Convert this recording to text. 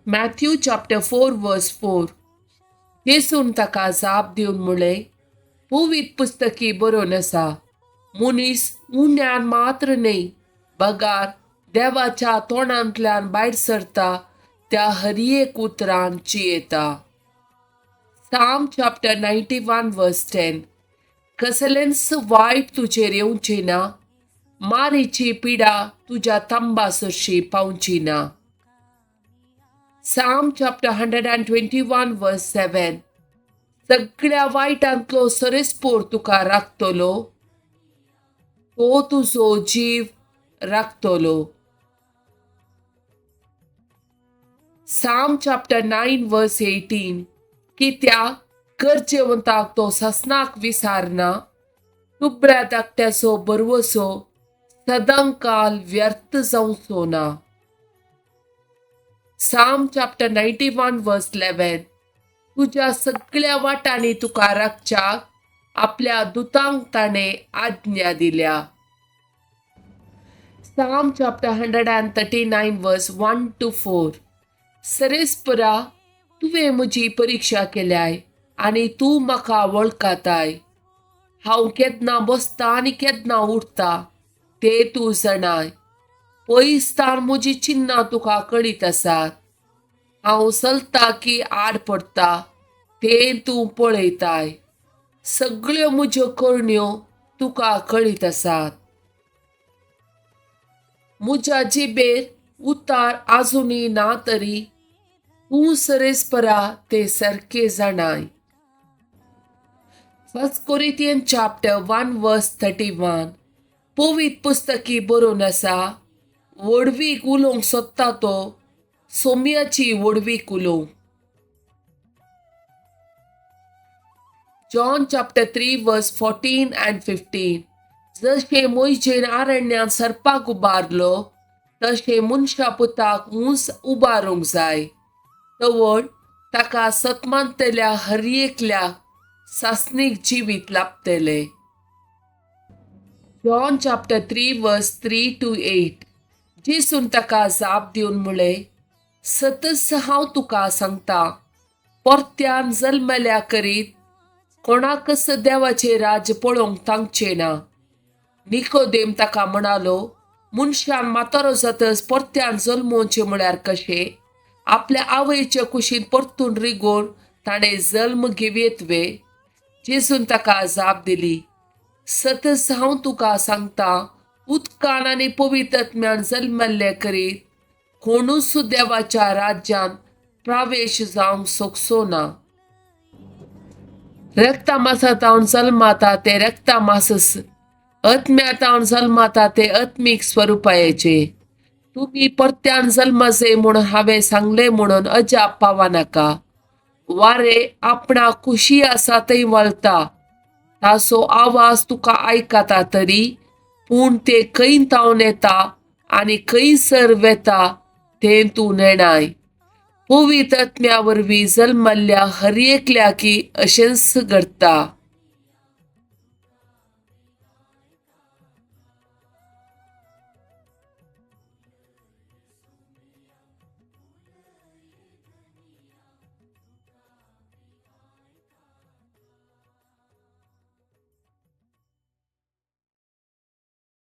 Matthew chapter 4 verse 4. येसून ताका जाप दिवन म्हणलें, पवित्र पुस्तकी बरोवन आसा, मनीस उण्यान मात्र न्ही, बगार देवाच्या तोंडांतल्यान भायर सरता त्या हर एक उतरान जियेता. Psalm chapter 91 verse 10. कसलेंच वायट तुजेर येवचें ना, मारीची पिडा तुज्या तंबासरशी पावची ना. Psalm chapter 121 verse 7. सगळ्या वायटांतलो सरेस्पोर तुका राखतलो, तो तुजो जीव राखतलो. Psalm chapter 9 verse 18. कित्याक गरजेवंताक तो ससनाक विसारना, तुबड्या धाकट्याचो बरवसो सदांकाल व्यर्थ जावचो ना. Psalm chapter 91 verse 11. तुझ्या सगळ्या वाटांनी तुका राखच्याक आपल्या दुतांक ताणे आज्ञा दिल्या. Psalm chapter 139 verse 1 to 4. सरेस्परा, तुवें म्हजी परीक्षा केल्याय आनी तूं म्हाका वळखताय. हांव केदना बसता आनी केदना उठता तें तूं जाणाय. पयसतान म्हजी चिन्नां तुका कळीत आसात. हांव चलता की आड पडटा तें तूं पळयताय. सगळ्यो म्हज्यो करणयो तुका कळीत आसात. म्हज्या जिबेर उतार आजुनी ना तरी तूं सरेस्परा ते सारके जाणाय. 1 Corinthians chapter 1 verse 31. पवित्र पुस्तकी बरोवन आसा, वडवीक उलोवंक सोदता तो सोम्याची वडवीक उलोव. John chapter 3 verse 14 and 15. जशें मोइशेन आरण्यांत सर्पाक उबारलो, तशें मनशा पुताक मूस उबारूंक जाय. तवळ ताका सतमांतल्या हर एकल्या सासनीक जिवीत लाभतले. John chapter 3 verse 3 to 8. जेसून ताका जाप दिवन म्हणलें, सतस हांव तुका सांगता, परत्यान जल्मल्या करीत कोणाकच देवाचें राज पळोवंक तांगचें ना. निकोदेम ताका म्हणालो, मनशान मातारो जातच परत्यान जल्मोवचें म्हळ्यार कशें? आपल्या आवयच्या कुशीन परतून रिगोवन ताणें जल्म घेवयेतवे. जेसून ताका जाप दिली, सतस हांव तुका सांगता, उदकान आनी पवित्र आत्म्यान जल्मल्ले करीत कोणूच देवाच्या राज्यान प्रवेश जावंक सोंसो ना. रक्तामासातावन जल्माता ते रक्तामासस, आत्म्यातावन जल्माता ते आत्मीक स्वरुपायेचे. तुम्ही परत्यान जल्मजे म्हणून हांवें सांगले म्हणून अजाप पावा नाका. वारे आपणा कुशी आसा थंय वळटा, ताचो आवाज तुका आयकता तरी, पूण ते खंय तावन येता आनी खंयसर वेता तें तूं नेणाय. पवित्र आत्म्या वरवीं जल्मल्ल्या हर एकल्याकी अशेंच घडटा.